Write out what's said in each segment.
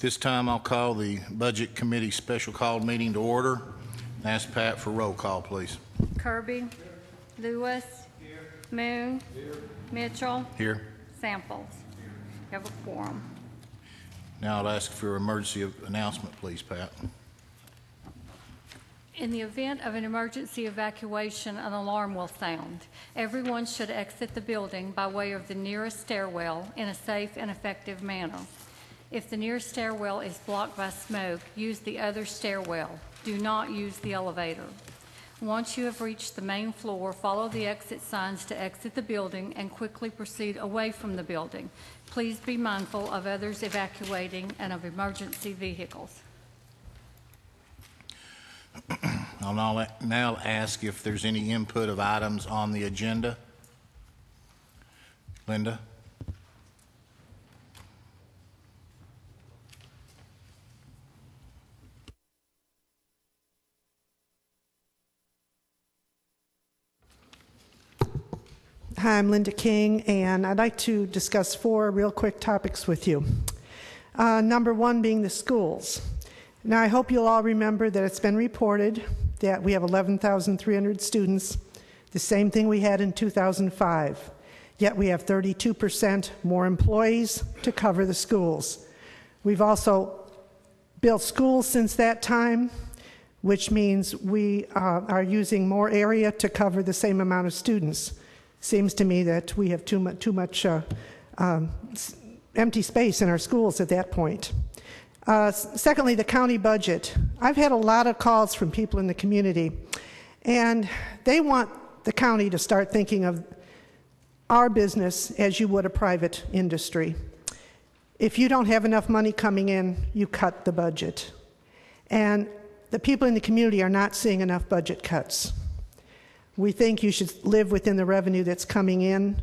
This time I'll call the Budget Committee special called meeting to order. Ask Pat for roll call, please. Kirby. Here. Lewis. Here. Moon. Here. Mitchell. Here. Samples. You have a quorum. Now I'll ask for emergency announcement, please, Pat. In the event of an emergency evacuation, an alarm will sound. Everyone should exit the building by way of the nearest stairwell in a safe and effective manner. If the nearest stairwell is blocked by smoke, use the other stairwell. Do not use the elevator. Once you have reached the main floor, follow the exit signs to exit the building and quickly proceed away from the building. Please be mindful of others evacuating and of emergency vehicles. I'll now ask if there's any input of items on the agenda. Linda? Hi, I'm Linda King, and I'd like to discuss 4 real quick topics with you. Number 1 being the schools. Now, I hope you'll all remember that it's been reported that we have 11,300 students, the same thing we had in 2005, yet we have 32% more employees to cover the schools. We've also built schools since that time, which means we are using more area to cover the same amount of students. Seems to me that we have too much empty space in our schools at that point. Secondly, the county budget. I've had a lot of calls from people in the community, and they want the county to start thinking of our business as you would a private industry. If you don't have enough money coming in, you cut the budget. And the people in the community are not seeing enough budget cuts. We think you should live within the revenue that's coming in,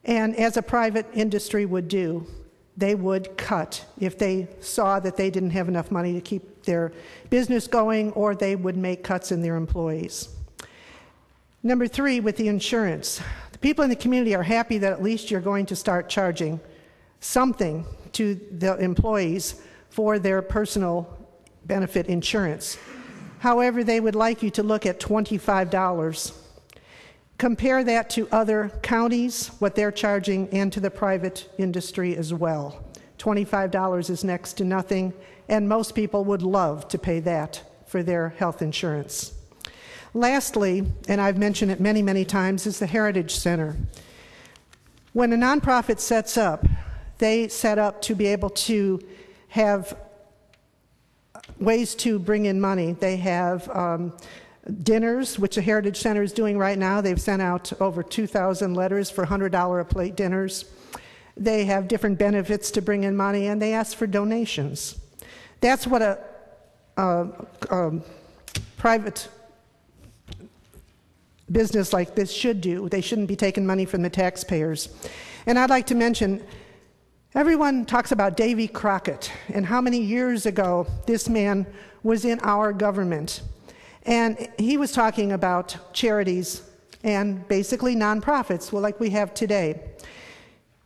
and as a private industry would do, they would cut if they saw that they didn't have enough money to keep their business going, or they would make cuts in their employees. Number 3, with the insurance. The people in the community are happy that at least you're going to start charging something to the employees for their personal benefit insurance. However, they would like you to look at $25. Compare that to other counties, what they're charging, and to the private industry as well. $25 is next to nothing, and most people would love to pay that for their health insurance. Lastly, and I've mentioned it many, many times, is the Heritage Center. When a nonprofit sets up, they set up to be able to have ways to bring in money. They have dinners, which the Heritage Center is doing right now. They've sent out over 2,000 letters for $100 a plate dinners. They have different benefits to bring in money, and they ask for donations. That's what a private business like this should do. They shouldn't be taking money from the taxpayers. And I'd like to mention, everyone talks about Davy Crockett and how many years ago this man was in our government. And he was talking about charities and basically nonprofits, well, like we have today.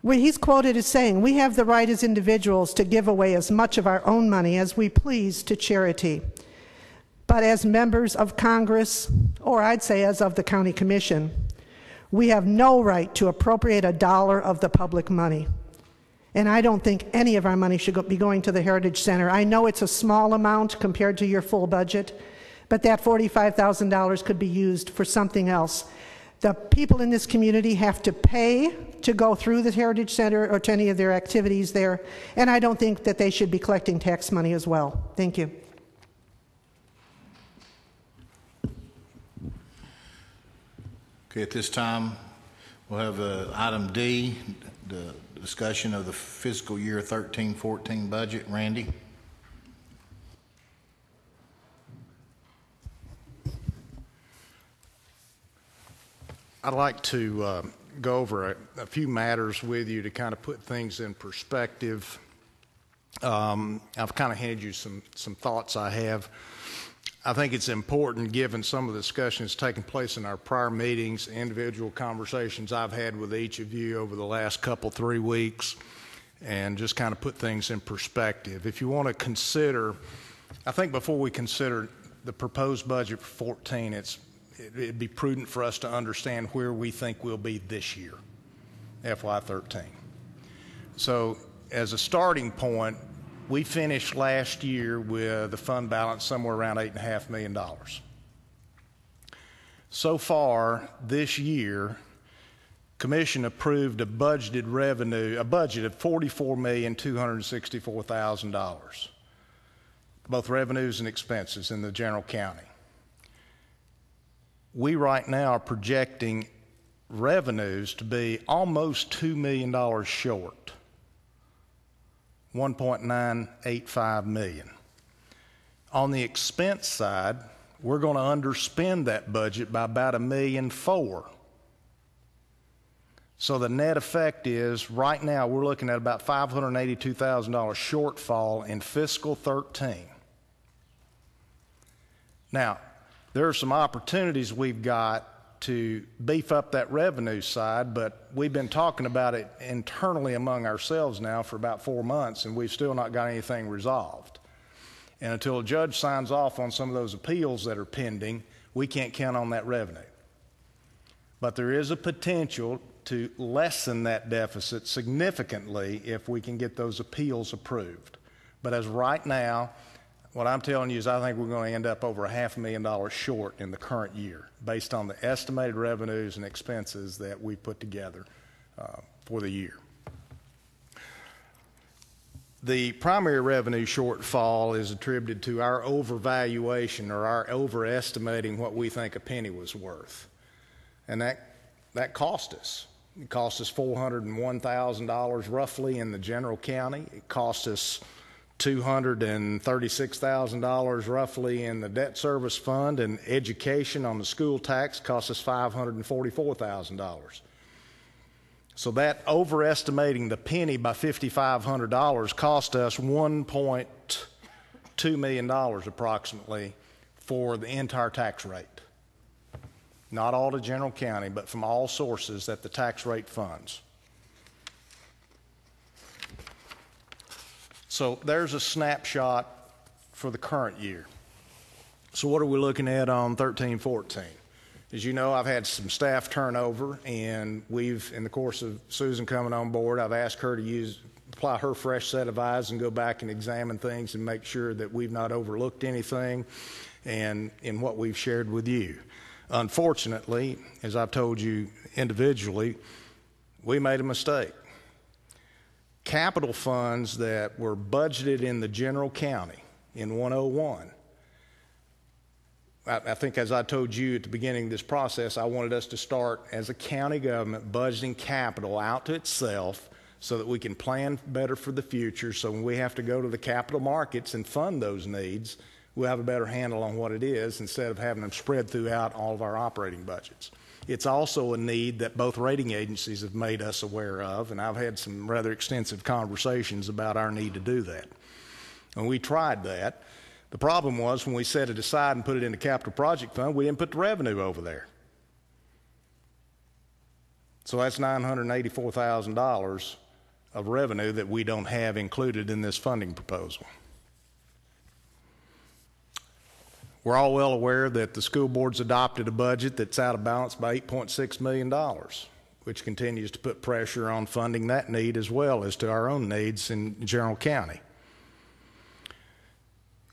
Where he's quoted as saying, "We have the right as individuals to give away as much of our own money as we please to charity. But as members of Congress, or I'd say as of the County Commission, we have no right to appropriate $1 of the public money." And I don't think any of our money should be going to the Heritage Center. I know it's a small amount compared to your full budget, but that $45,000 could be used for something else. The people in this community have to pay to go through the Heritage Center or to any of their activities there, and I don't think that they should be collecting tax money as well. Thank you. Okay, at this time, we'll have item D, the discussion of the fiscal year 13-14 budget. Randy? I'd like to go over a few matters with you to kind of put things in perspective. I've kind of handed you some thoughts I have. I think it's important, given some of the discussions taking place in our prior meetings, individual conversations I've had with each of you over the last 3 weeks, and just kind of put things in perspective. If you want to consider, I think before we consider the proposed budget for 14, it'd be prudent for us to understand where we think we'll be this year, FY13. So as a starting point, we finished last year with a fund balance somewhere around $8.5 million. So far this year, Commission approved a budget of $44,264,000, both revenues and expenses in the general county. We right now are projecting revenues to be almost $2 million short, $1.985 million. On the expense side, we're going to underspend that budget by about $1.4 million. So the net effect is, right now, we're looking at about $582,000 shortfall in fiscal 13. Now, there are some opportunities we've got to beef up that revenue side, but we've been talking about it internally among ourselves now for about 4 months, and we've still not got anything resolved. And until a judge signs off on some of those appeals that are pending, we can't count on that revenue. But there is a potential to lessen that deficit significantly if we can get those appeals approved. But as right now, what I'm telling you is I think we're going to end up over $500,000 short in the current year based on the estimated revenues and expenses that we put together for the year. The primary revenue shortfall is attributed to our overvaluation or our overestimating what we think a penny was worth. And that cost us. It cost us $401,000 roughly in the general county. It cost us $236,000 roughly in the debt service fund, and education on the school tax cost us $544,000. So that overestimating the penny by $5,500 cost us $1.2 million approximately for the entire tax rate. Not all to general county, but from all sources that the tax rate funds. So there's a snapshot for the current year. So what are we looking at on 13-14? As you know, I've had some staff turnover, and we've, in the course of Susan coming on board, I've asked her to apply her fresh set of eyes and go back and examine things and make sure that we've not overlooked anything and in what we've shared with you. Unfortunately, as I've told you individually, we made a mistake. Capital funds that were budgeted in the general county in 101, I think as I told you at the beginning of this process, I wanted us to start as a county government budgeting capital out to itself so that we can plan better for the future, so when we have to go to the capital markets and fund those needs, we'll have a better handle on what it is instead of having them spread throughout all of our operating budgets. It's also a need that both rating agencies have made us aware of, and I've had some rather extensive conversations about our need to do that. And we tried that. The problem was when we set it aside and put it in the capital project fund, we didn't put the revenue over there. So that's $984,000 of revenue that we don't have included in this funding proposal. We're all well aware that the school board's adopted a budget that's out of balance by $8.6 million, which continues to put pressure on funding that need as well as to our own needs in general county.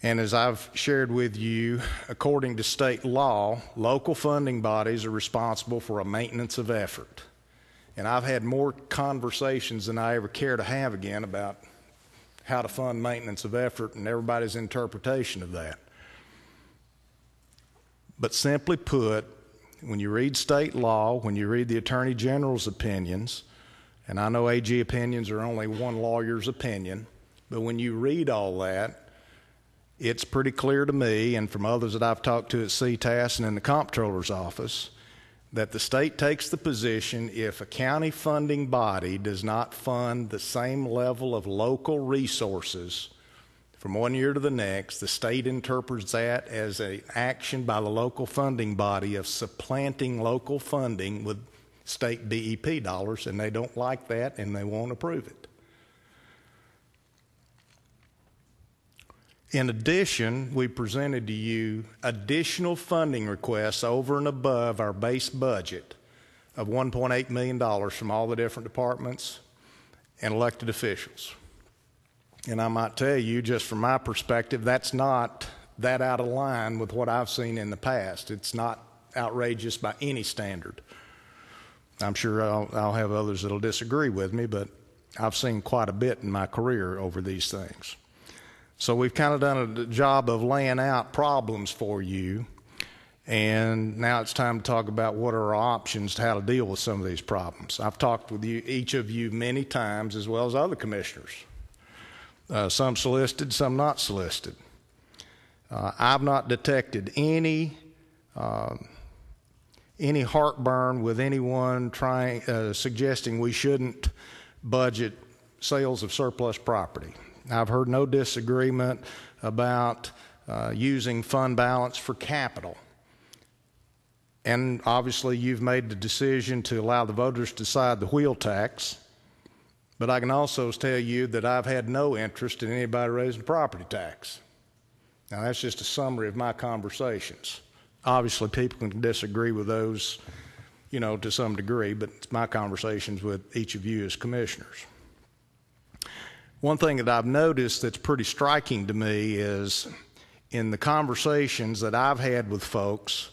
And as I've shared with you, according to state law, local funding bodies are responsible for a maintenance of effort. And I've had more conversations than I ever care to have again about how to fund maintenance of effort and everybody's interpretation of that. But simply put, when you read state law, when you read the Attorney General's opinions, and I know AG opinions are only one lawyer's opinion, but when you read all that, it's pretty clear to me and from others that I've talked to at CTAS and in the Comptroller's office that the state takes the position if a county funding body does not fund the same level of local resources from one year to the next, the state interprets that as an action by the local funding body of supplanting local funding with state DEP dollars, and they don't like that and they won't approve it. In addition, we presented to you additional funding requests over and above our base budget of $1.8 million from all the different departments and elected officials. And I might tell you, just from my perspective, that's not that out of line with what I've seen in the past. It's not outrageous by any standard. I'm sure I'll have others that'll disagree with me, but I've seen quite a bit in my career over these things. So we've kind of done a job of laying out problems for you, and now it's time to talk about what are our options to how to deal with some of these problems. I've talked with you, each of you, many times, as well as other commissioners. Some solicited, some not solicited. I've not detected any heartburn with anyone suggesting we shouldn't budget sales of surplus property. I've heard no disagreement about using fund balance for capital. And obviously you've made the decision to allow the voters to decide the wheel tax. But I can also tell you that I've had no interest in anybody raising the property tax. Now that's just a summary of my conversations. Obviously people can disagree with those, you know, to some degree, but it's my conversations with each of you as commissioners. One thing that I've noticed that's pretty striking to me is in the conversations that I've had with folks,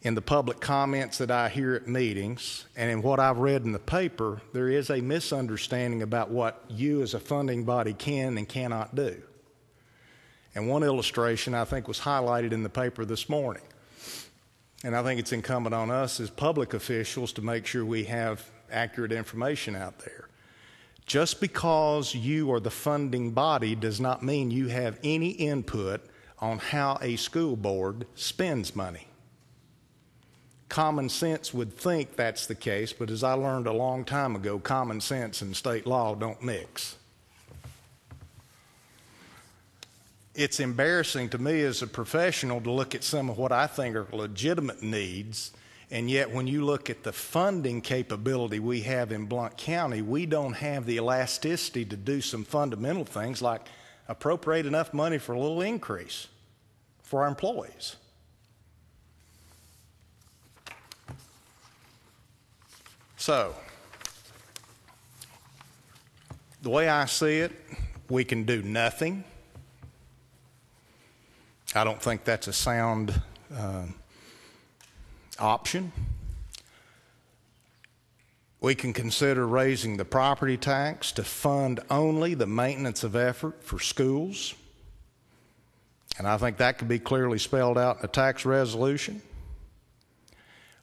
in the public comments that I hear at meetings, and in what I've read in the paper, there is a misunderstanding about what you as a funding body can and cannot do. And one illustration I think was highlighted in the paper this morning. And I think it's incumbent on us as public officials to make sure we have accurate information out there. Just because you are the funding body does not mean you have any input on how a school board spends money. Common sense would think that's the case, but as I learned a long time ago, common sense and state law don't mix. It's embarrassing to me as a professional to look at some of what I think are legitimate needs, and yet when you look at the funding capability we have in Blount County, we don't have the elasticity to do some fundamental things like appropriate enough money for a little increase for our employees. So, the way I see it, we can do nothing. I don't think that's a sound option. We can consider raising the property tax to fund only the maintenance of effort for schools. And I think that could be clearly spelled out in a tax resolution.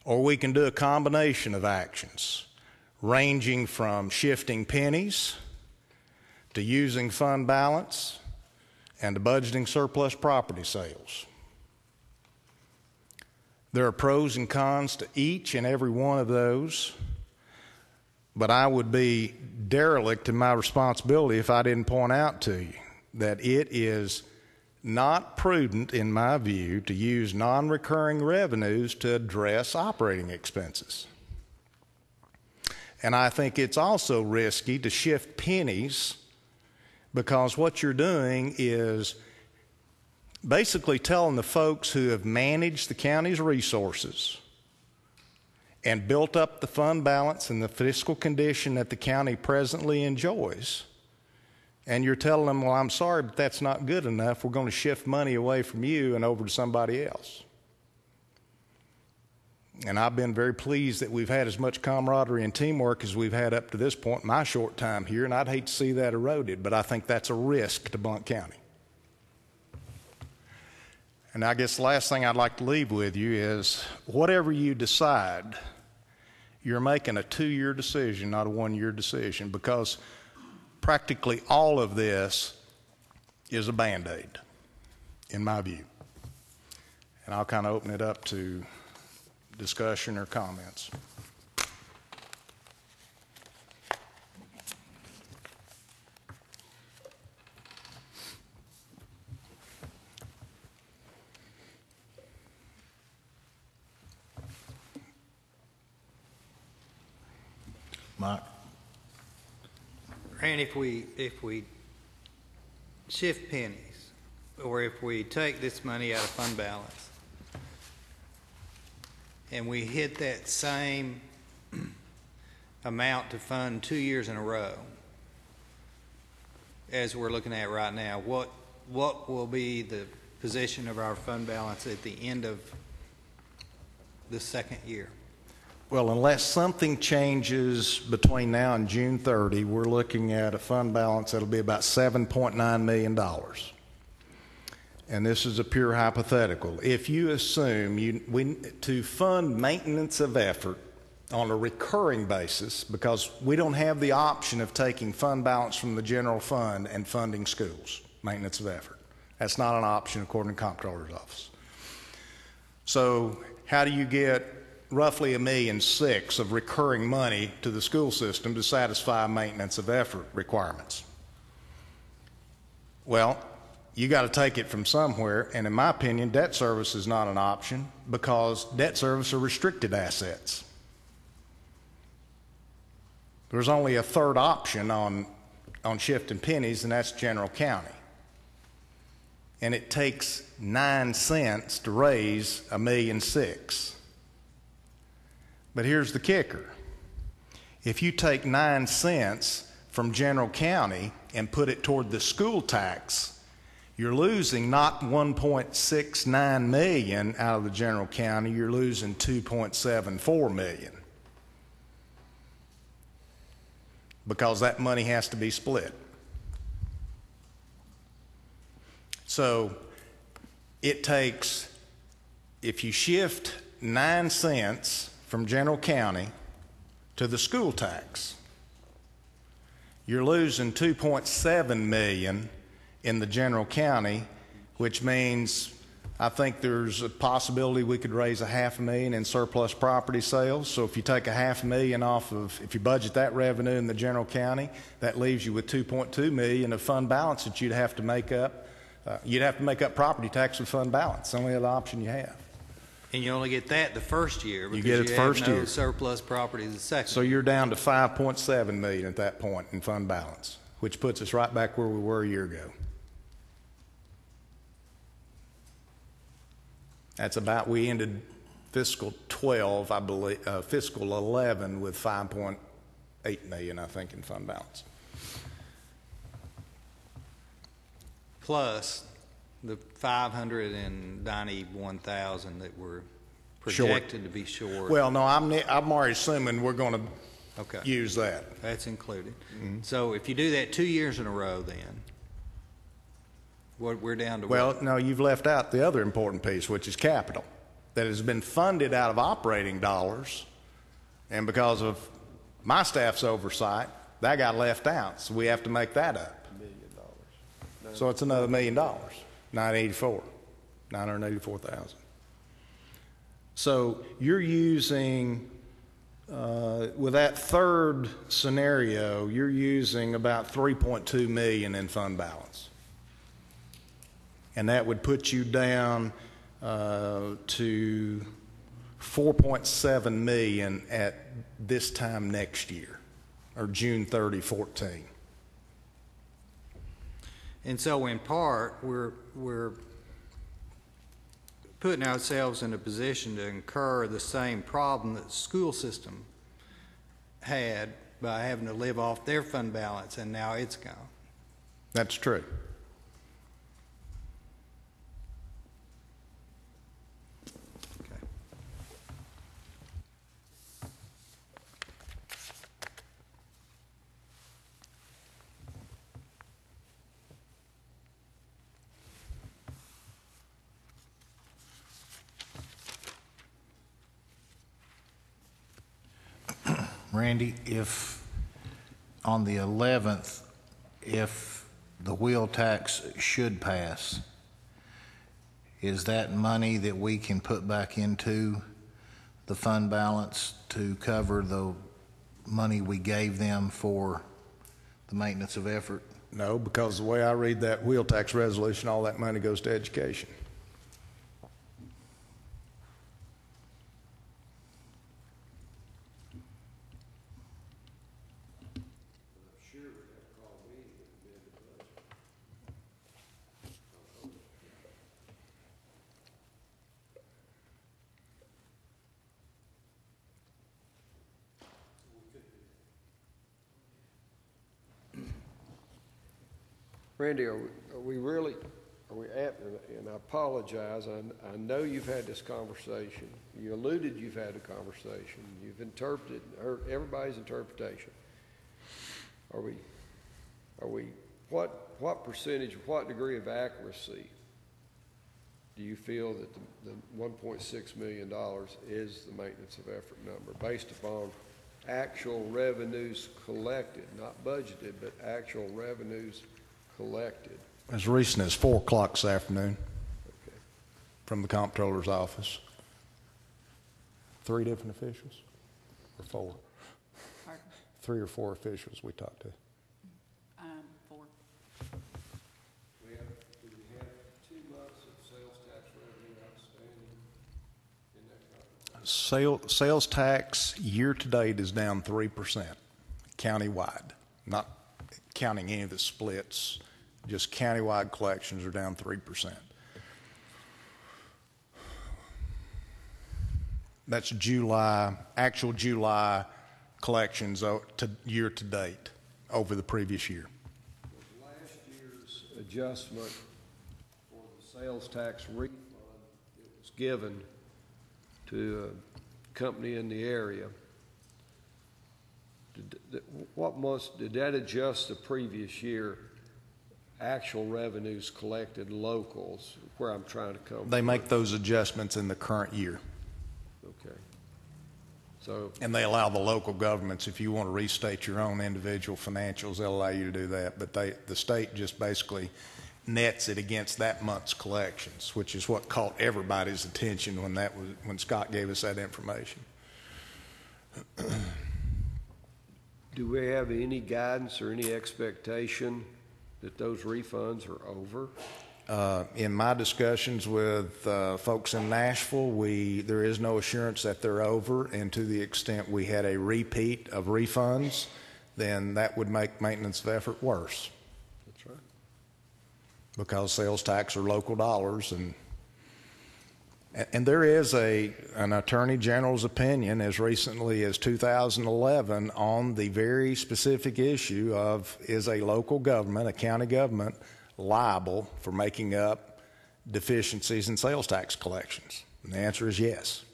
Or we can do a combination of actions, ranging from shifting pennies to using fund balance and to budgeting surplus property sales. There are pros and cons to each and every one of those, but I would be derelict in my responsibility if I didn't point out to you that it is not prudent, in my view, to use non-recurring revenues to address operating expenses. And I think it's also risky to shift pennies, because what you're doing is basically telling the folks who have managed the county's resources and built up the fund balance and the fiscal condition that the county presently enjoys, and you're telling them, well, I'm sorry, but that's not good enough. We're going to shift money away from you and over to somebody else. And I've been very pleased that we've had as much camaraderie and teamwork as we've had up to this point in my short time here, and I'd hate to see that eroded, but I think that's a risk to Blount County. And I guess the last thing I'd like to leave with you is whatever you decide, you're making a 2-year decision, not a 1-year decision, because practically all of this is a Band-Aid, in my view. And I'll kind of open it up to discussion or comments. Mike? And if we shift pennies, or if we take this money out of fund balance and we hit that same amount to fund 2 years in a row as we're looking at right now, what will be the position of our fund balance at the end of the second year? Well, unless something changes between now and June 30, we're looking at a fund balance that'll be about $7.9 million. And this is a pure hypothetical. If you assume to fund maintenance of effort on a recurring basis, because we don't have the option of taking fund balance from the general fund and funding schools, maintenance of effort. That's not an option according to the Comptroller's Office. So how do you get roughly $1.6 million of recurring money to the school system to satisfy maintenance of effort requirements? Well, you got to take it from somewhere, and in my opinion, debt service is not an option because debt service are restricted assets. There's only a third option on shifting pennies, and that's general county. And it takes 9 cents to raise $1.6 million. But here's the kicker. If you take 9 cents from general county and put it toward the school tax, you're losing not 1.69 million out of the general county, you're losing 2.74 million. Because that money has to be split. So it takes, if you shift 9 cents from general county to the school tax, you're losing 2.7 million in the general county, which means I think there's a possibility we could raise $500,000 in surplus property sales. So if you take $500,000 off of, if you budget that revenue in the general county, that leaves you with 2.2 million of fund balance that you'd have to make up. You'd have to make up property tax with fund balance. It's the only other option you have. And you only get that the first year because you get it the first have no year. surplus property the second. So you're down to 5.7 million at that point in fund balance, which puts us right back where we were a year ago. That's about, we ended fiscal 12, I believe, fiscal 11 with 5.8 million, I think, in fund balance. Plus the 591,000 that were projected to be short. Well, no, I'm already assuming we're going to use that. That's included. Mm-hmm. So if you do that 2 years in a row, then we're down to well, no, you've left out the other important piece, which is capital, that has been funded out of operating dollars, and because of my staff's oversight, that got left out, so we have to make that up. So it's another $1 million, 984,000. So you're using, with that third scenario, you're using about 3.2 million in fund balance. And that would put you down to 4.7 million at this time next year, or June 30, 14. And so in part, we're putting ourselves in a position to incur the same problem that the school system had by having to live off their fund balance, and now it's gone. That's true. Randy, if on the 11th, if the wheel tax should pass, is that money that we can put back into the fund balance to cover the money we gave them for the maintenance of effort? No, because the way I read that wheel tax resolution, all that money goes to education. Randy, are we really, are we at, and I apologize, I know you've had this conversation. You alluded you've had a conversation. You've interpreted, heard everybody's interpretation. Are we, what percentage, what degree of accuracy do you feel that the $1.6 million is the maintenance of effort number based upon actual revenues collected, not budgeted, but actual revenues collected? As recent as 4 o'clock this afternoon Okay. from the comptroller's office. 3 different officials or 4? Pardon? 3 or 4 officials we talked to. 4. Do we have 2 months of sales tax revenue outstanding in that company? Sales tax year to date is down 3% countywide, not counting any of the splits. Just countywide collections are down 3%. That's July, actual July collections to year to date over the previous year. Was last year's adjustment for the sales tax refund that was given to a company in the area, did that adjust the previous year actual revenues collected locals, where I'm trying to come They from? make those adjustments in the current year. Okay. So, And they allow the local governments, if you want to restate your own individual financials, they'll allow you to do that. But the state just basically nets it against that month's collections, which is what caught everybody's attention when Scott gave us that information. do we have any guidance or any expectation that those refunds are over? In my discussions with folks in Nashville, there is no assurance that they're over, and to the extent we had a repeat of refunds, then that would make maintenance of effort worse. That's right. Because sales tax are local dollars, and there is an attorney general's opinion as recently as 2011 on the very specific issue of, is a local government, a county government, liable for making up deficiencies in sales tax collections? And the answer is yes.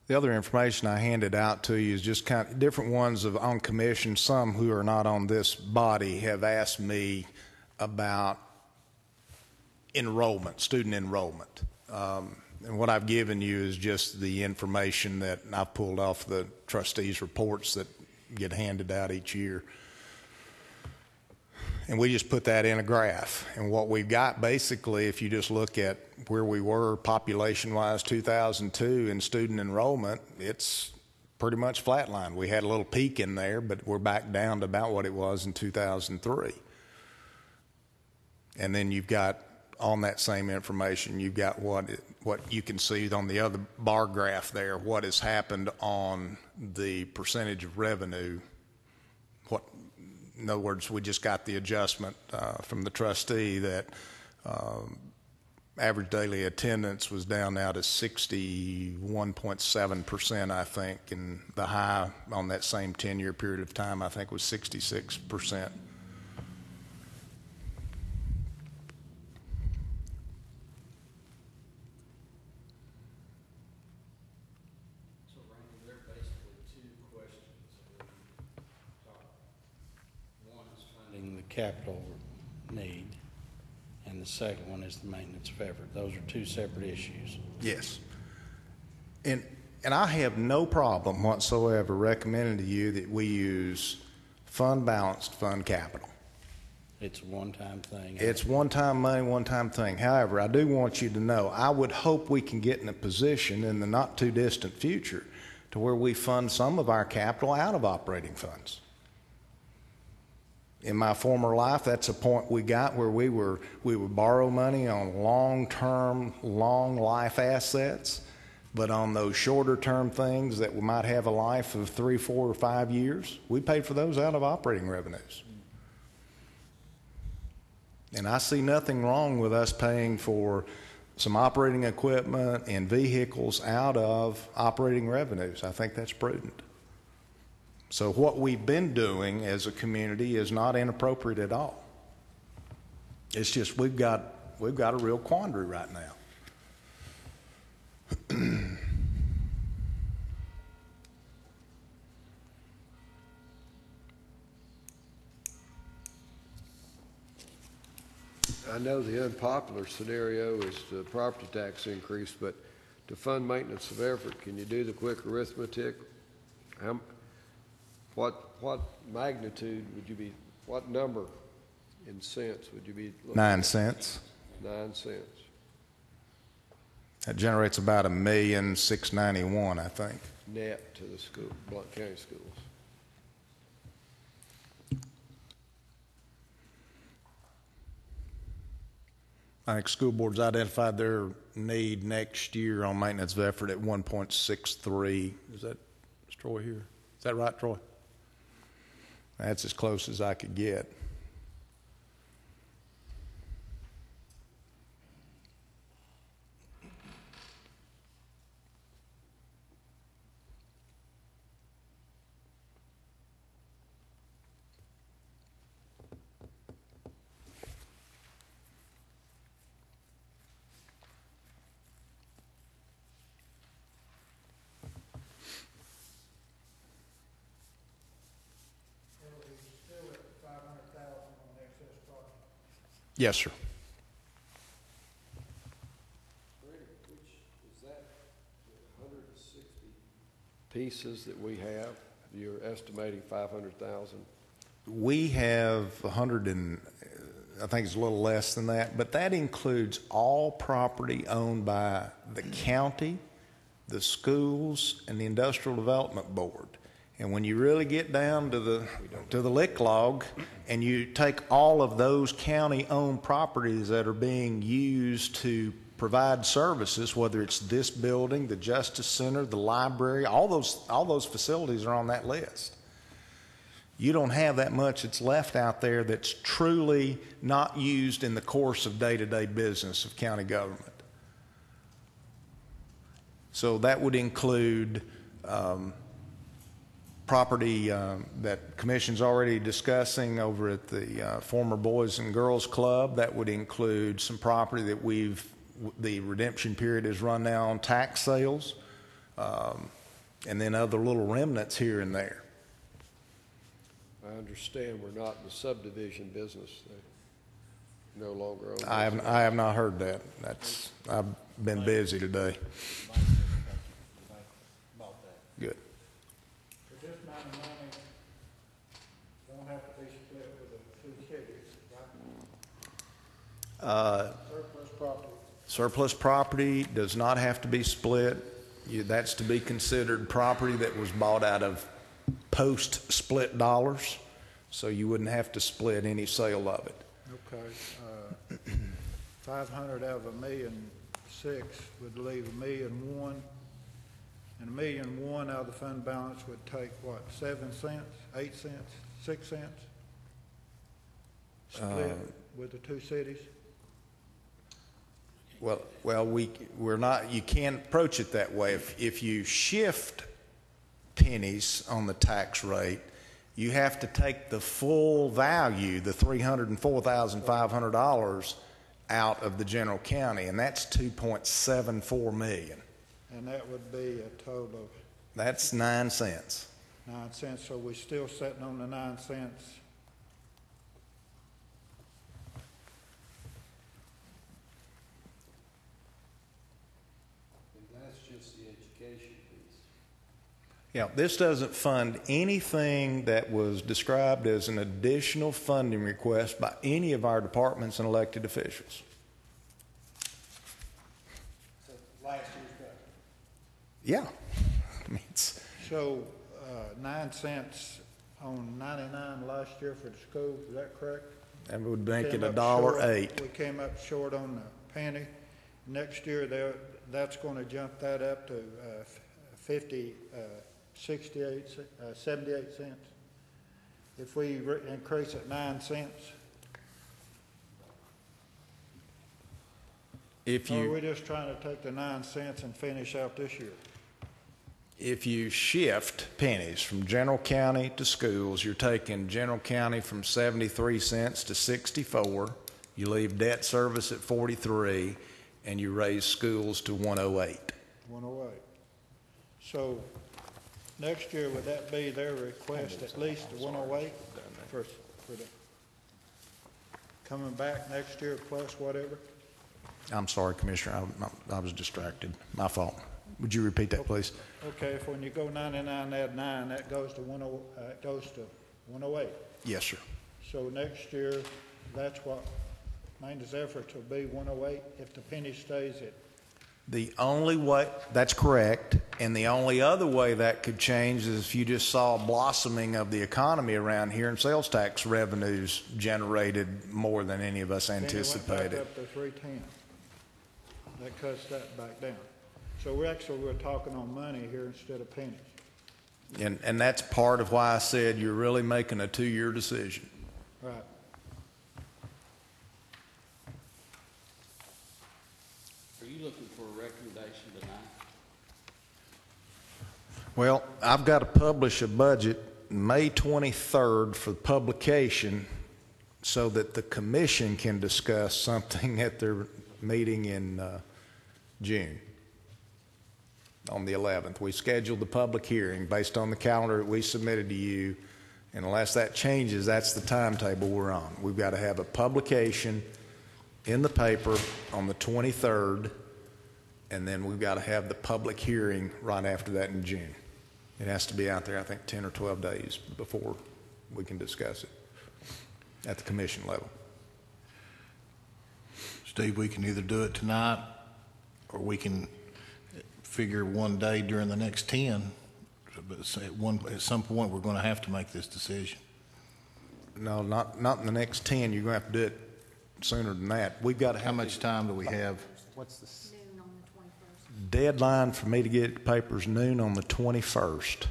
The other information I handed out to you is just kind of different ones on commission. Some who are not on this body have asked me about enrollment, student enrollment. And what I've given you is just the information that I've pulled off the trustees' reports that get handed out each year. And we just put that in a graph. And what we've got basically, if you just look at where we were population-wise 2002 in student enrollment, it's pretty much flatlined. We had a little peak in there, but we're back down to about what it was in 2003. And then you've got, on that same information, you've got what you can see on the other bar graph there, what has happened on the percentage of revenue. In other words, we just got the adjustment from the trustee that average daily attendance was down now to 61.7%, I think, and the high on that same 10-year period of time, I think, was 66%. The capital need, and the second one is the maintenance of effort. Those are 2 separate issues. Yes. And I have no problem whatsoever recommending to you that we use fund balanced, fund capital. It's a one-time thing. It's one-time money, one-time thing. However, I do want you to know, I would hope we can get in a position in the not too distant future to where we fund some of our capital out of operating funds. In my former life, that's a point we got where we would borrow money on long-term, long-life assets But on those shorter term things that might have a life of 3, 4, or 5 years, we pay for those out of operating revenues. And I see nothing wrong with us paying for some operating equipment and vehicles out of operating revenues. I think that's prudent. So what we've been doing as a community is not inappropriate at all. It's just we've got a real quandary right now. I know the unpopular scenario is the property tax increase, but to fund maintenance of effort, can you do the quick arithmetic? What magnitude would you be, what number in cents would you be? 9 cents. 9 cents. That generates about $1,691,000, I think. Net to the school, Blount County schools. I think school boards identified their need next year on maintenance of effort at 1.63. Is Troy here? Is that right, Troy? That's as close as I could get. Yes, sir. Which is that the 160 pieces that we have? You're estimating 500,000. We have 100 and I think it's a little less than that, but that includes all property owned by the county, the schools, and the Industrial Development Board. And when you really get down to the lick log and you take all of those county-owned properties that are being used to provide services, whether it's this building, the Justice Center, the library, all those facilities are on that list. You don't have that much that's left out there that's truly not used in the course of day-to-day business of county government. So that would include property that Commission's already discussing over at the former Boys and Girls Club. That would include some property that the redemption period is run now on tax sales, and then other little remnants here and there. I understand we're not in the subdivision business. They no longer own. I have not heard that. I've been busy today. Good. This amount of money don't have to be split with the two cities, right? Surplus property. Surplus property does not have to be split. That's to be considered property that was bought out of post-split dollars, so you wouldn't have to split any sale of it. Okay. 500 out of $1.6 million would leave $1.1 million. And $1.1 million out of the fund balance would take what, 7 cents, 8 cents, 6 cents? Split with the two cities? Well, we're not. You can't approach it that way. If you shift pennies on the tax rate, you have to take the full value, the $304,500, out of the general county, and that's $2.74 million. And that would be a total of? That's 9 cents. 9 cents, so we're still sitting on the 9 cents. And that's just the education piece. Yeah, this doesn't fund anything that was described as an additional funding request by any of our departments and elected officials. So last year's budget. Yeah. I mean, So 9 cents on 99 last year for the school, is that correct? that would make it Came up $1.08. short. We came up short on the penny. Next year, that's going to jump that up to 78 cents. If we increase it 9 cents, or are we just trying to take the 9 cents and finish out this year? If you shift pennies from general county to schools, you're taking general county from 73 cents to 64. You leave debt service at 43, and you raise schools to 108. 108. So next year, would that be their request, at least the 108 for the coming back next year plus whatever? I'm sorry, Commissioner, I was distracted. My fault. Would you repeat that, please? Okay, if when you go 99, add 9, that goes to 108. Yes, sir. So next year, that's what maintenance efforts will be, 108, if the penny stays at. The only way, that's correct, and the only other way that could change is if you just saw a blossoming of the economy around here and sales tax revenues generated more than any of us anticipated. Penny went back up to 310. That cuts that back down. So we're talking on money here instead of pennies. And that's part of why I said you're really making a 2-year decision. Right. Are you looking for a recommendation tonight? Well, I've got to publish a budget May 23rd for publication so that the commission can discuss something at their meeting in June. On the 11th. We scheduled the public hearing based on the calendar that we submitted to you, and unless that changes, that's the timetable we're on. We've got to have a publication in the paper on the 23rd, and then we've got to have the public hearing right after that in June. It has to be out there, I think, 10 or 12 days before we can discuss it at the commission level. Steve, we can either do it tonight, or we can figure one day during the next 10, but at some point we're going to have to make this decision. No, not in the next 10. You're going to have to do it sooner than that. We've got to have. How much time do we have? What's the noon on the 21st? Deadline for me to get papers noon on the 21st. So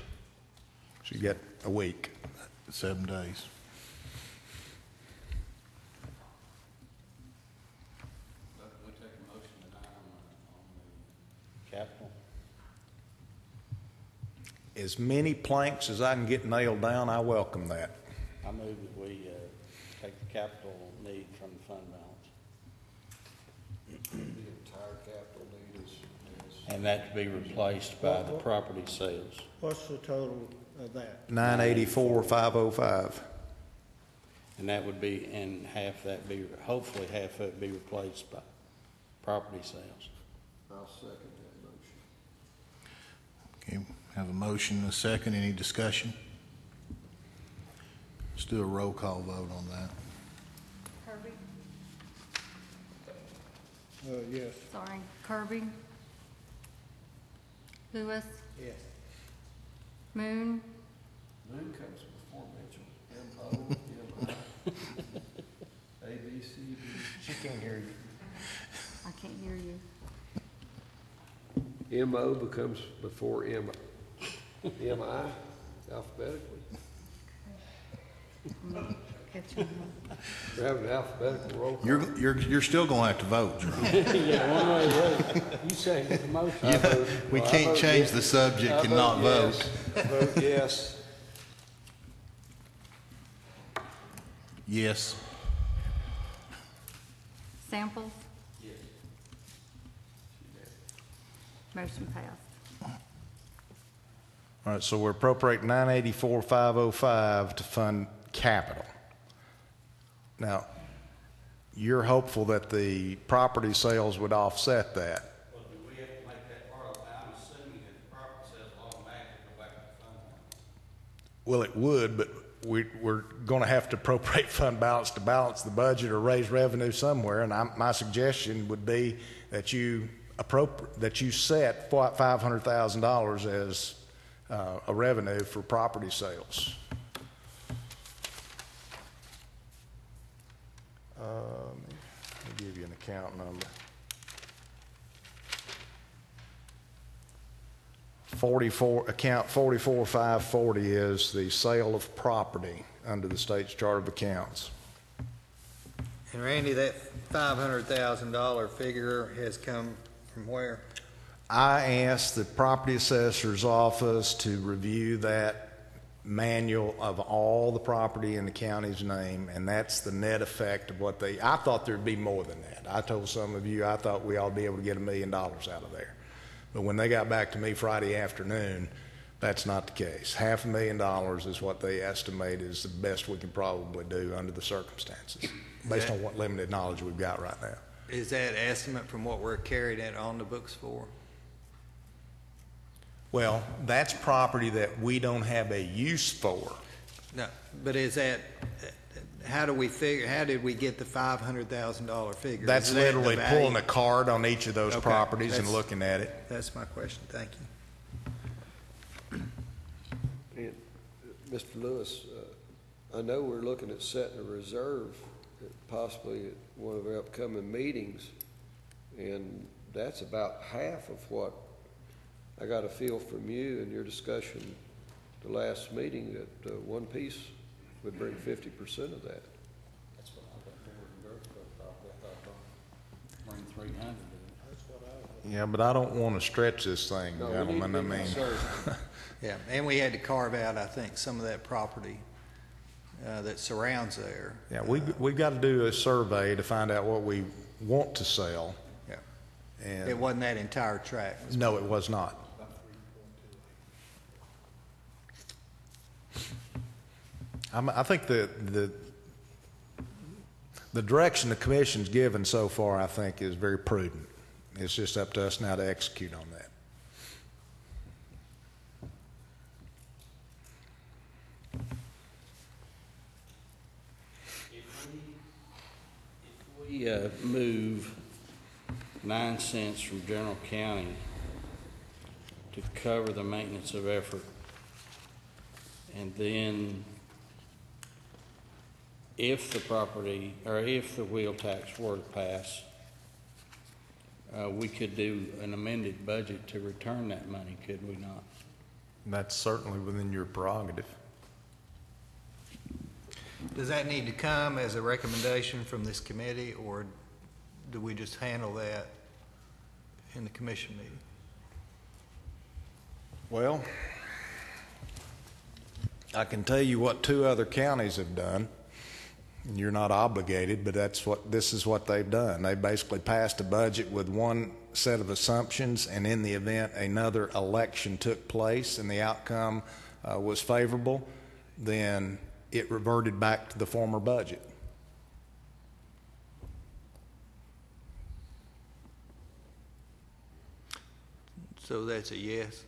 you got a week. 7 days. We take a motion tonight on the capital. As many planks as I can get nailed down, I welcome that. I move that we take the capital need from the fund balance. The entire capital need is. And that to be replaced by the property sales. What's the total of that? 984,505. And that would be, and hopefully half of it be replaced by property sales. I'll second that motion. Okay, have a motion and a second. Any discussion? Let's do a roll call vote on that. Kirby? Yes. Sorry. Kirby? Lewis? Yes. Moon? Moon comes before Mitchell. M-O-M-I. A-B-C-D. She can't hear you. I can't hear you. M-O becomes before M-I alphabetically. Catching up. We're having an alphabetical roll call. You're still going to have to vote, Jerome. Yeah, one way or the other. You second the motion. We can't change the subject and not vote. I vote yes. Yes. Samples? Yes. Motion passed. All right, so we're appropriating 984,505 to fund capital. Now, you're hopeful that the property sales would offset that. Well, do we have to make that part of it? I'm assuming that the property sales automatically go back to the fund balance. Well, it would, but we're going to have to appropriate fund balance to balance the budget or raise revenue somewhere. And my suggestion would be that you set $500,000 as a revenue for property sales. Let me give you an account number. Account 44540 is the sale of property under the state's chart of accounts. And Randy, that $500,000 figure has come from where? I asked the property assessor's office to review that manual of all the property in the county's name, and that's the net effect of what I thought there'd be more than that. I told some of you I thought we ought to be able to get $1 million out of there. But when they got back to me Friday afternoon, that's not the case. $500,000 is what they estimate is the best we can probably do under the circumstances, based on what limited knowledge we've got right now. Is that estimate from what we're carried on the books for? Well, that's property that we don't have a use for. No, but is that, how did we get the $500,000 figure? That's Is that the literally value? pulling a card on each of those Okay, properties and that's- looking at it. That's my question, thank you. And, Mr. Lewis, I know we're looking at setting a reserve, possibly at one of our upcoming meetings, and that's about half of what I got a feel from you and your discussion the last meeting that one piece would bring 50% of that. That's what I got for the Grove property. I thought bring 300. Yeah, but I don't want to stretch this thing, No, we gentlemen. need I to be mean, conservative. Yeah, and we had to carve out, I think, some of that property that surrounds there. yeah, we've got to do a survey to find out what we want to sell. Yeah. And It wasn't that entire tract. no, it was not. I think the direction the commission's given so far, I think, is very prudent. It's just up to us now to execute on that. If we move 9 cents from general county to cover the maintenance of effort, and then if the property, or if the wheel tax were to pass, we could do an amended budget to return that money, could we not? That's certainly within your prerogative. Does that need to come as a recommendation from this committee, or do we just handle that in the commission meeting? Well, I can tell you what 2 other counties have done. You're not obligated, but this is what they've done. They basically passed a budget with one set of assumptions, and in the event another election took place and the outcome was favorable, then it reverted back to the former budget. So that's a yes?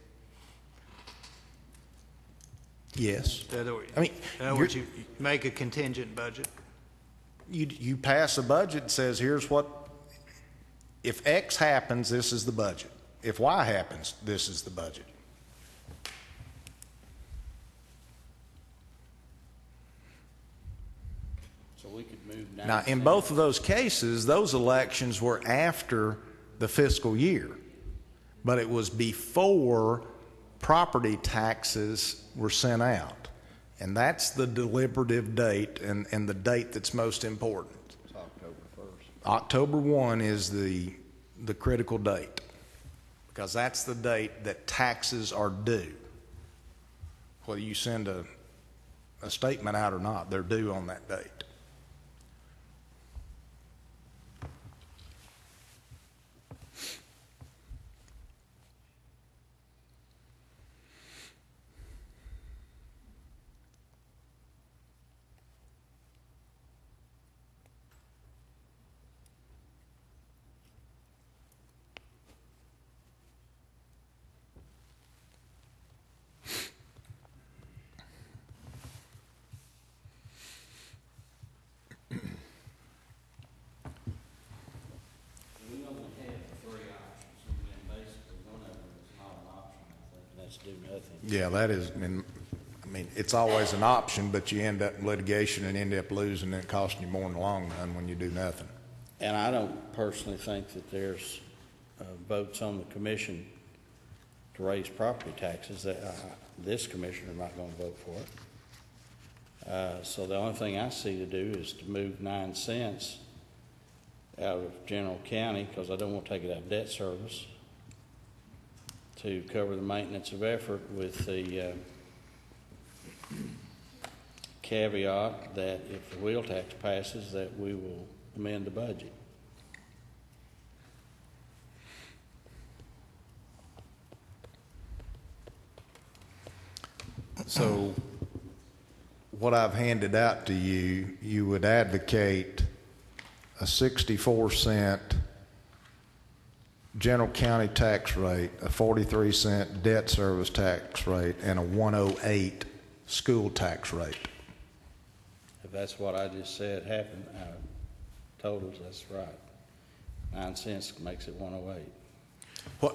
Yes. In other words, I mean, you make a contingent budget? You pass a budget that says, here's what, if X happens, this is the budget. If Y happens, this is the budget. So we could move 9 Now, in cents. both of those cases, those elections were after the fiscal year, but it was before property taxes were sent out. And that's the deliberative date and the date that's most important. It's October 1st. October 1 is the critical date, because that's the date that taxes are due. Whether you send a statement out or not, they're due on that date. We only have 3 options, and then basically one of them is not an option, I think, and that's do nothing. Yeah, that is, I mean, it's always an option, but you end up in litigation and end up losing, and it costing you more in the long run when you do nothing. And I don't personally think that there's votes on the commission to raise property taxes. This commissioner not going to vote for it. So the only thing I see to do is to move 9 cents out of general county, because I don't want to take it out of debt service, to cover the maintenance of effort, with the caveat that if the wheel tax passes, that we will amend the budget. So what I've handed out to you, you would advocate a 64-cent general county tax rate, a 43-cent debt service tax rate, and a 108 school tax rate. If that's what I just said happened, totals, that's right. 9 cents makes it 108.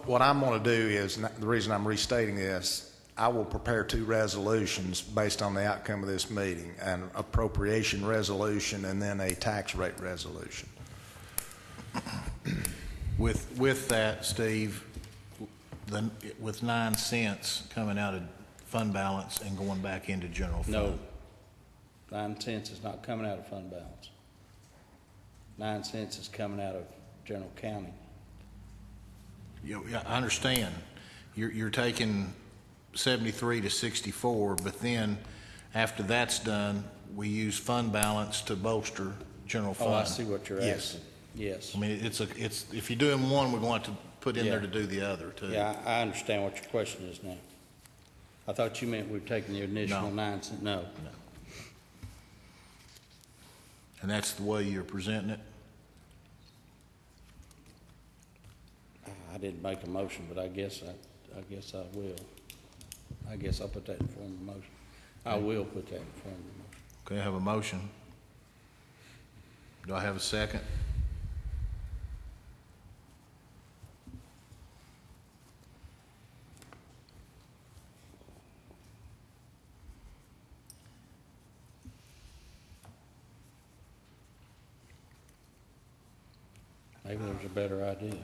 What I'm going to do is, the reason I'm restating this, I will prepare 2 resolutions based on the outcome of this meeting, an appropriation resolution and then a tax rate resolution. With that, Steve, with 9 cents coming out of fund balance and going back into general fund. No, 9 cents is not coming out of fund balance. 9 cents is coming out of general county. Yeah, I understand. You're taking 73 to 64, but then after that's done, we use fund balance to bolster general fund. Oh, I see what you're Yes. asking. Yes. I mean, it's if you're doing one, we're going to put in there to do the other too. Yeah, I understand what your question is now. I thought you meant we were taking the initial No. 9 cents. No. And that's the way you're presenting it? I didn't make a motion, but I guess I will. I guess I'll put that in form of a motion. I will put that in form of a motion. Okay, I have a motion. Do I have a second? Maybe there's a better idea.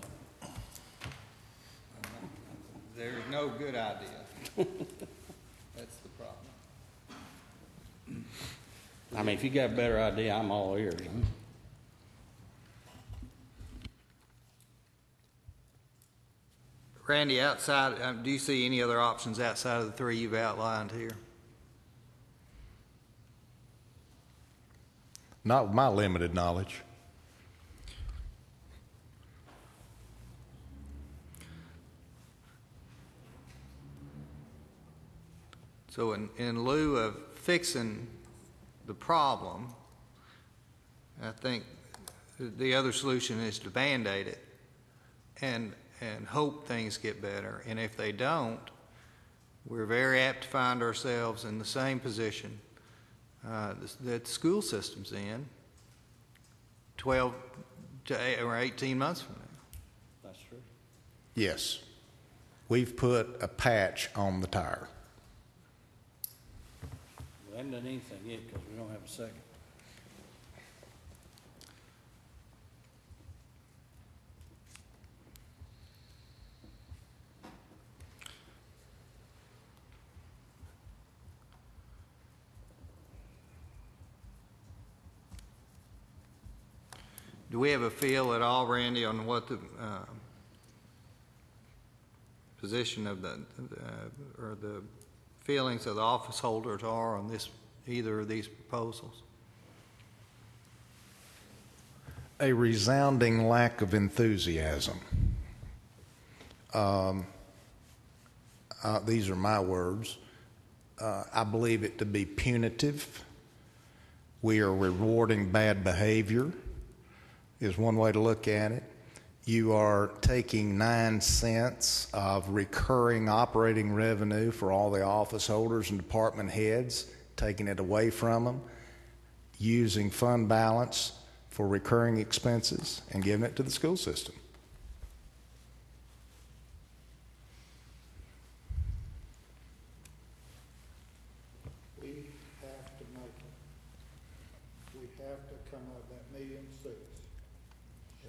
There's no good idea. That's the problem. I mean, if you got a better idea, I'm all ears. Randy, outside, do you see any other options outside of the 3 you've outlined here? Not with my limited knowledge. So in lieu of fixing the problem, I think the other solution is to Band-Aid it and hope things get better. And if they don't, we're very apt to find ourselves in the same position that the school system's in 12 or 18 months from now. That's true. Yes. We've put a patch on the tire. We haven't done anything yet because we don't have a second. Do we have a feel at all, Randy, on what the position of or the feelings of the office holders are on either of these proposals? A resounding lack of enthusiasm. These are my words. I believe it to be punitive. We are rewarding bad behavior, is one way to look at it. You are taking 9 cents of recurring operating revenue for all the office holders and department heads, taking it away from them, using fund balance for recurring expenses, and giving it to the school system. We have to make it. We have to come up with that $1,000,006.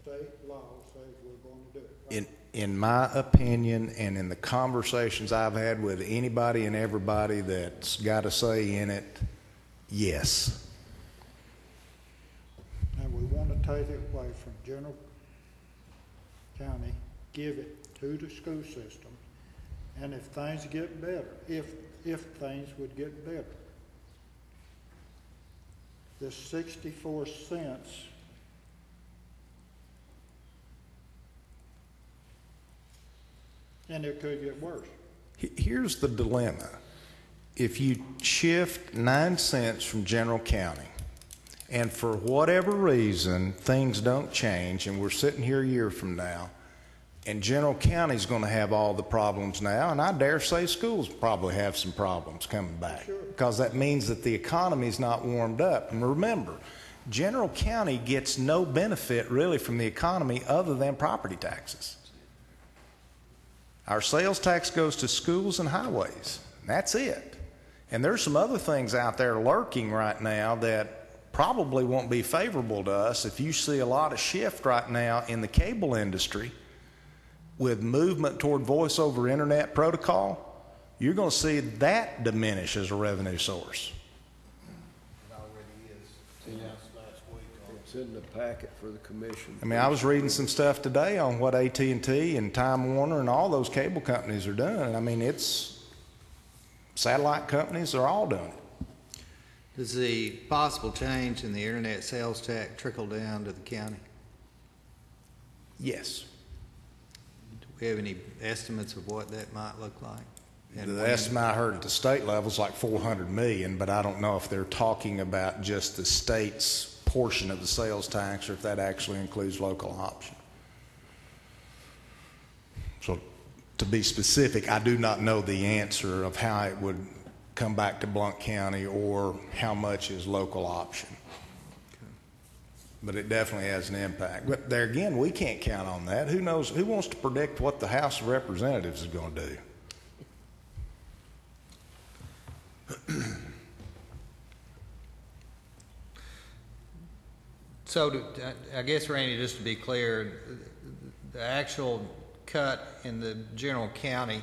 State law says we're going to do it. Right? In my opinion, and in the conversations I've had with anybody and everybody that's got a say in it, yes. And we want to take it away from general county, give it to the school system, and if things get better, if things would get better, this 64 cents and it could get worse. Here's the dilemma. If you shift 9 cents from general county, and for whatever reason, things don't change, and we're sitting here a year from now, and general county's going to have all the problems now, and I dare say schools probably have some problems coming back, because that means that the economy's not warmed up. And remember, general county gets no benefit really from the economy other than property taxes. Our sales tax goes to schools and highways. And that's it. And there's some other things out there lurking right now that probably won't be favorable to us. If you see a lot of shift right now in the cable industry with movement toward voice over internet protocol, you're going to see that diminish as a revenue source. It already is. Announced last week. It's in the packet for the commission. I mean, I was reading some stuff today on what AT&T and Time Warner and all those cable companies are doing. I mean, it's satellite companies are all doing it. Does the possible change in the internet sales tax trickle down to the county? Yes. Do we have any estimates of what that might look like? And The when? estimate I heard at the state level is like $400 million, but I don't know if they're talking about just the state's portion of the sales tax or if that actually includes local option. So to be specific, I do not know the answer of how it would come back to Blount County or how much is local option. But it definitely has an impact. But there again, we can't count on that. Who knows? Who wants to predict what the House of Representatives is going to do? So I guess, Randy, just to be clear, the actual cut in the general county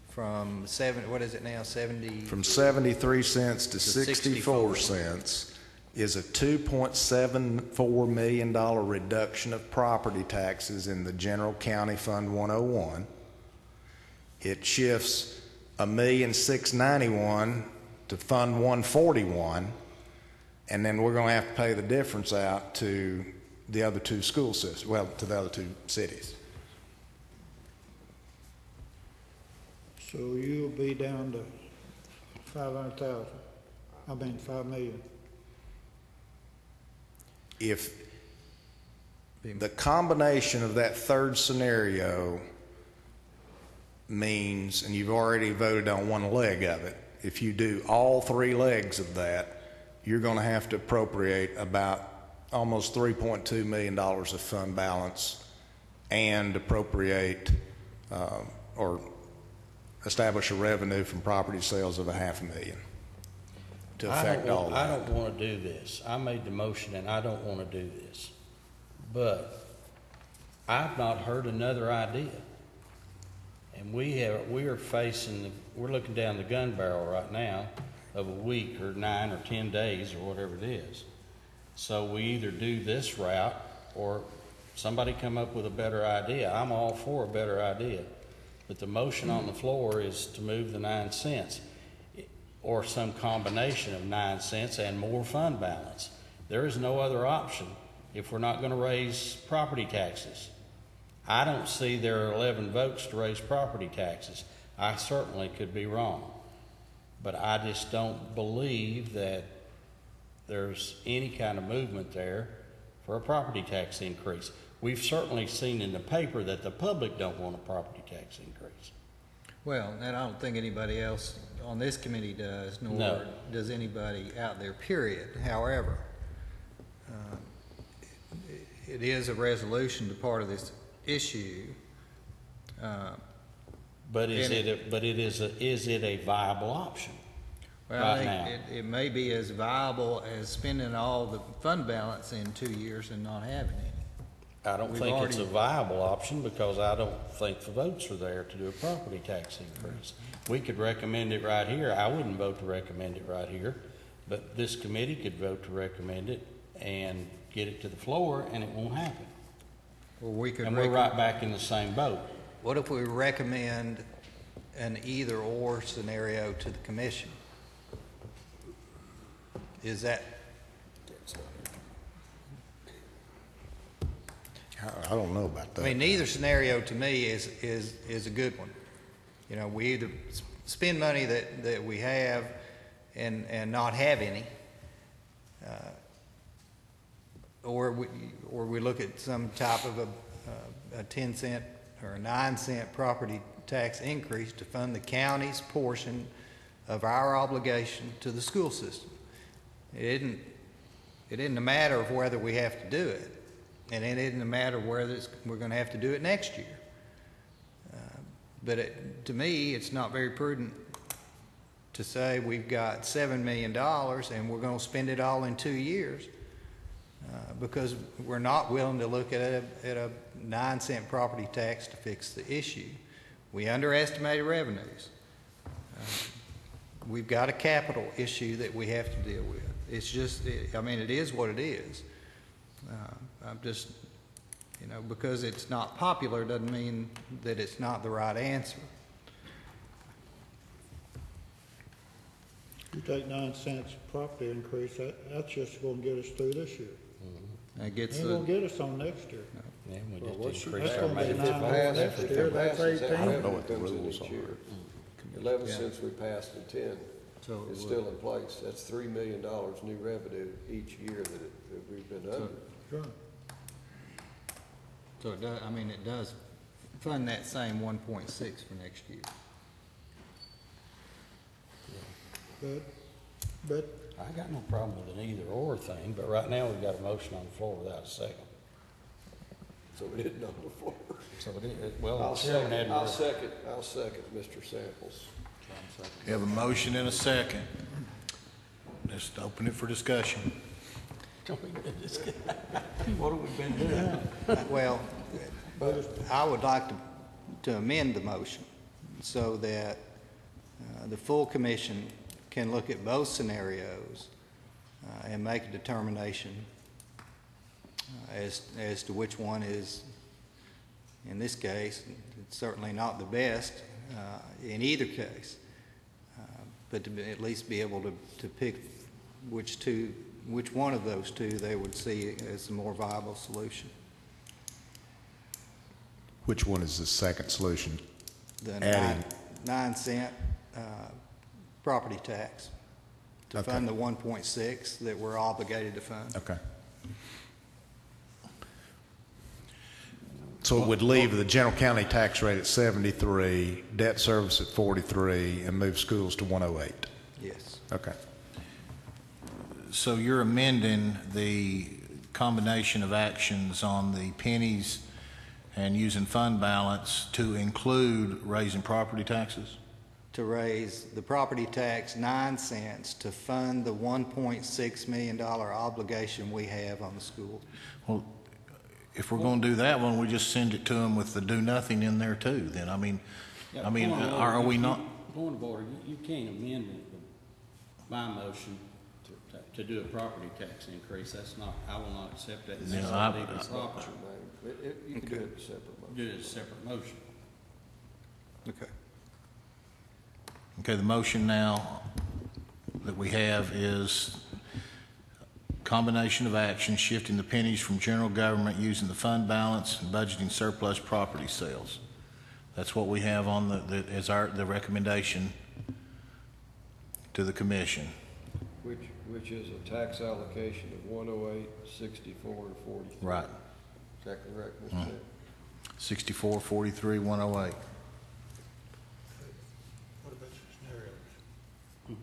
from what is it now, 70? From 73 cents to 64 cents is a $2.74 million reduction of property taxes in the general county Fund 101. It shifts $1,691,000 to Fund 141, and then we're going to have to pay the difference out to the other two school systems, well, to the other two cities. So you'll be down to 500,000. I mean, 5 million. If the combination of that third scenario means, and you've already voted on one leg of it, if you do all 3 legs of that, you're going to have to appropriate about almost $3.2 million of fund balance and appropriate or establish a revenue from property sales of $500,000 to affect all that. I don't want to do this. I made the motion and I don't want to do this. But I've not heard another idea. And we're looking down the gun barrel right now of a week or 9 or 10 days or whatever it is. So we either do this route or somebody come up with a better idea. I'm all for a better idea. But the motion on the floor is to move the 9 cents or some combination of 9 cents and more fund balance. There is no other option if we're not going to raise property taxes. I don't see there are 11 votes to raise property taxes. I certainly could be wrong. But I just don't believe that there's any kind of movement there for a property tax increase. We've certainly seen in the paper that the public don't want a property tax increase. Well, and I don't think anybody else on this committee does, nor does anybody out there, period. However, it is a resolution to part of this issue. But is it a viable option? Well, right I now? think it may be as viable as spending all the fund balance in 2 years and not having any. I don't We've think it's a already- viable option because I don't think the votes are there to do a property tax increase. We could recommend it right here. I wouldn't vote to recommend it right here, but this committee could vote to recommend it and get it to the floor, and it won't happen. Or we could And we're right back in the same boat. What if we recommend an either-or scenario to the commission? Is that, I don't know about I mean, neither scenario to me is a good one. You know, we either spend money that we have and not have any, or we look at some type of a 10 cent or a 9 cent property tax increase to fund the county's portion of our obligation to the school system. It isn't a matter of whether we have to do it, and it isn't a matter of whether we're going to have to do it next year. But to me, it's not very prudent to say we've got $7 million and we're going to spend it all in 2 years because we're not willing to look at a 9 cent property tax to fix the issue. We underestimated revenues. We've got a capital issue that we have to deal with. It's just, I mean, it is what it is. I'm just, you know, because it's not popular doesn't mean that it's not the right answer. You take 9 cents property increase, that's just gonna get us through this year. That gets Ain't gonna get us on next year. Yeah, we Well, just what's increased That's our gonna be maintenance. 9 more next year, that's 18. I don't know what the rules are. 11 cents we passed in 10 is still in place. That's $3 million new revenue each year that we've been under. Sure. So it does, I mean, it does fund that same 1.6 for next year. But I got no problem with an either-or thing, but right now we've got a motion on the floor without a second. So we didn't know before. So well, I'll the chairman had second Mr. Samples. We have a motion and a second. Just open it for discussion. What have we been doing? Well, I would like to amend the motion so that the full commission can look at both scenarios and make a determination as to which one is, in this case, it's certainly not the best in either case, but to at least be able to pick which one of those two they would see as the more viable solution. Which one is the second solution? The Adding. 9 cent property tax to Okay. fund the 1.6 that we're obligated to fund. Okay. So it would leave the general county tax rate at 73, debt service at 43, and move schools to 108. Yes. Okay. So you're amending the combination of actions on the pennies and using fund balance to include raising property taxes? To raise the property tax 9 cents to fund the $1.6 million obligation we have on the school. Well, if we're going to do that one, we just send it to them with the do nothing in there too. Then I mean, are we not? Point of order, you can't amend my motion to do a property tax increase. That's not, I will not accept that. No, You can do it as a separate motion. Do it as a separate motion. Okay. Okay, the motion now that we have is combination of actions, shifting the pennies from general government using the fund balance and budgeting surplus property sales. That's what we have on as the recommendation to the commission. Which is a tax allocation of 108, 64, and 43. Right. Is that correct, Mr. Samples? 64, 43, 108. what about the scenarios? What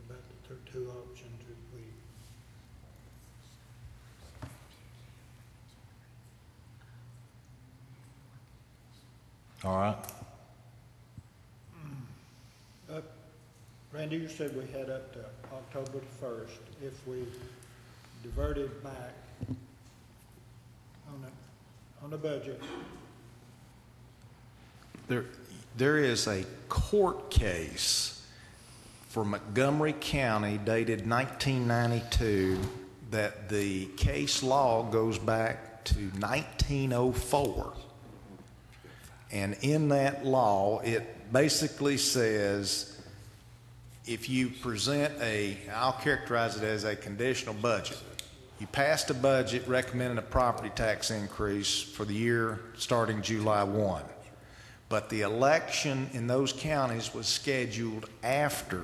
about the two options if we? All right. Randy, you said we had up to October the 1st. If we diverted back on on the budget. There is a court case for Montgomery County dated 1992 that the case law goes back to 1904. And in that law, it basically says if you present I'll characterize it as a conditional budget. You passed a budget recommending a property tax increase for the year starting July 1. But the election in those counties was scheduled after,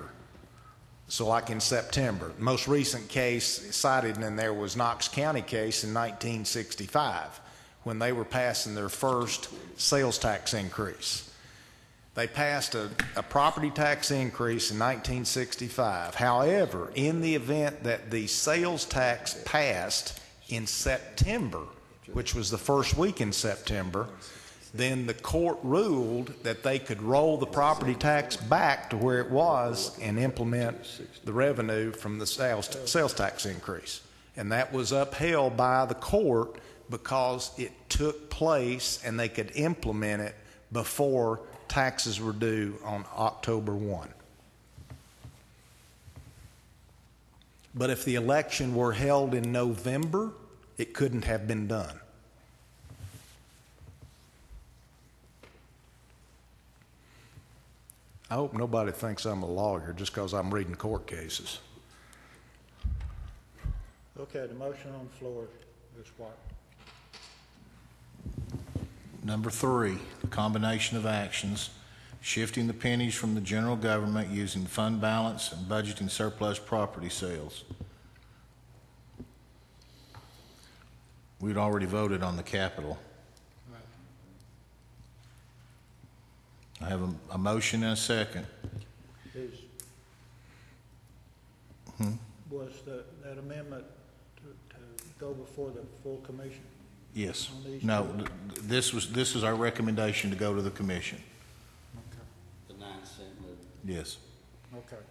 so like in September. The most recent case cited in there was Knox County case in 1965 when they were passing their first sales tax increase. They passed a property tax increase in 1965. However, in the event that the sales tax passed in September, which was the first week in September, then the court ruled that they could roll the property tax back to where it was and implement the revenue from the sales tax increase. And that was upheld by the court because it took place and they could implement it before taxes were due on October 1. But if the election were held in November, it couldn't have been done. I hope nobody thinks I'm a lawyer just because I'm reading court cases. Okay, the motion on the floor is what? Number 3, the combination of actions, shifting the pennies from the general government using fund balance and budgeting surplus property sales. We'd already voted on the capital. I have a motion and a second. Was that amendment to go before the full commission? Yes. No, this is our recommendation to go to the commission. Okay. The 9-cent move. Yes. Okay.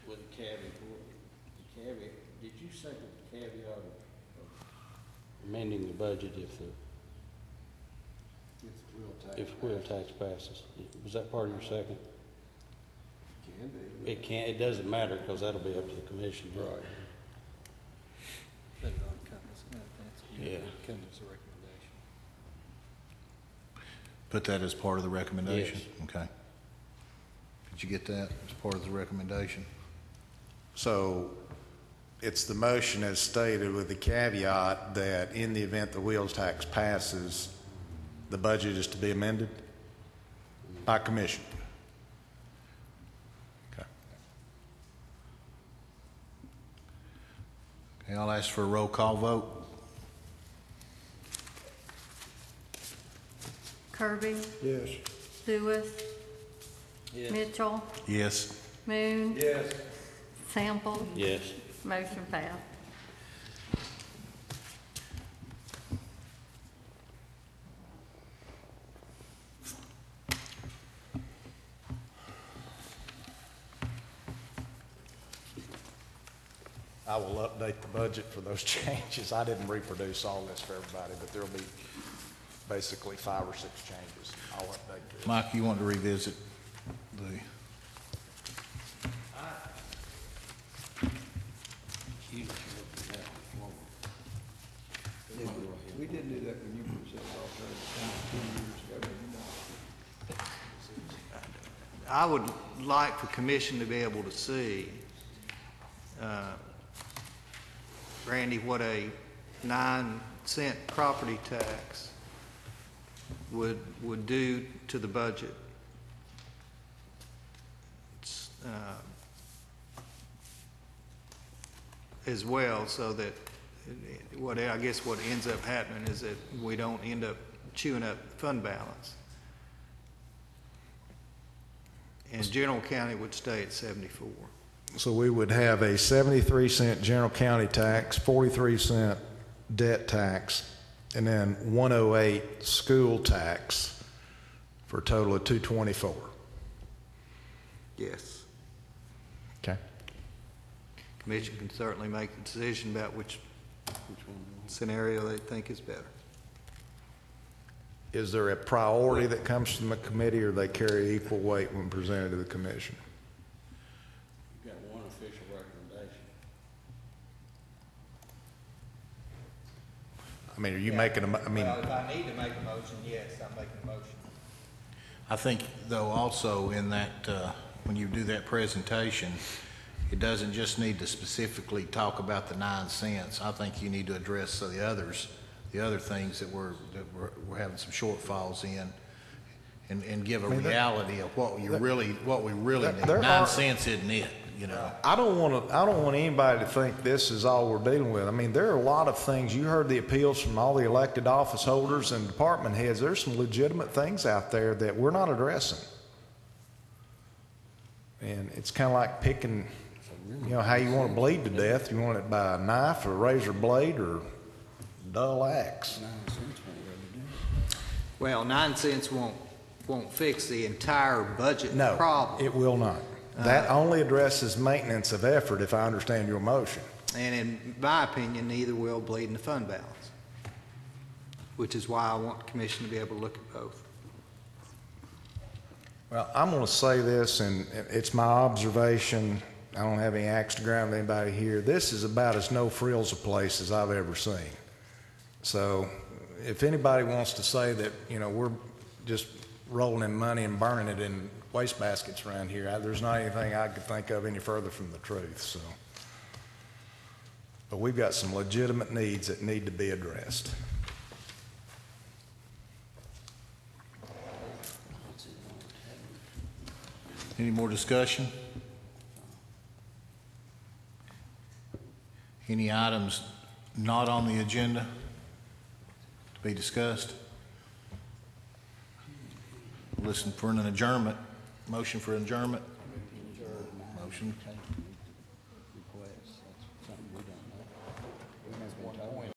With the caveat, did you say the caveat of amending the budget if wheel tax passes? Was that part of your second? Can be. It doesn't matter because that'll be up to the commission. Right. Yeah. Put that as part of the recommendation? Yes. Okay. Did you get that as part of the recommendation? So it's the motion as stated with the caveat that in the event the wheels tax passes, the budget is to be amended by commission. Okay. Okay, I'll ask for a roll call vote. Kirby, Yes. Lewis, Mitchell, Yes. Moon, Yes. Sample, Yes. motion passed. I will update the budget for those changes. I didn't reproduce all this for everybody, but there'll be basically 5 or 6 changes. I'll update this. Mike, you want to revisit the... We didn't do that when you presented alternative 2 years ago, did you not? I would like for commission to be able to see, Randy, what a 9-cent property tax would do to the budget. It's, as well, so that I guess what ends up happening is that we don't end up chewing up fund balance. And general county would stay at 74. So we would have a 73-cent general county tax, 43-cent debt tax, and then 108 school tax for a total of 224. Yes. Okay. Commission can certainly make a decision about which scenario they think is better. is there a priority that comes from the committee, or they carry equal weight when presented to the commission? You've got one official recommendation. I mean, are you making a, I mean, Well, if I need to make a motion, yes, I'm making a motion. I think, though, also in that, when you do that presentation, it doesn't just need to specifically talk about the 9 cents. I think you need to address the others, the other things that we're having some shortfalls in, and give a reality of what we really need. 9 cents isn't it, you know. I don't want anybody to think this is all we're dealing with. I mean, there are a lot of things. You heard the appeals from all the elected office holders and department heads. There's some legitimate things out there that we're not addressing. And it's kind of like picking, you know, how you want to bleed to death. You want it by a knife or a razor blade or dull axe. 9 cents won't really do it. Well, 9 cents won't fix the entire budget No, problem. it will not. That only addresses maintenance of effort, if I understand your motion. And in my opinion, neither will bleeding the fund balance, which is why I want the commission to be able to look at both. Well, I'm going to say this, and it's my observation. I don't have any axe to grind with anybody here. This is about as no frills a place as I've ever seen. So if anybody wants to say that, you know, we're just rolling in money and burning it in wastebaskets around here, there's not anything I could think of any further from the truth. So, but we've got some legitimate needs that need to be addressed. Any more discussion? Any items not on the agenda to be discussed? Listen for an adjournment. Motion for adjournment. Motion.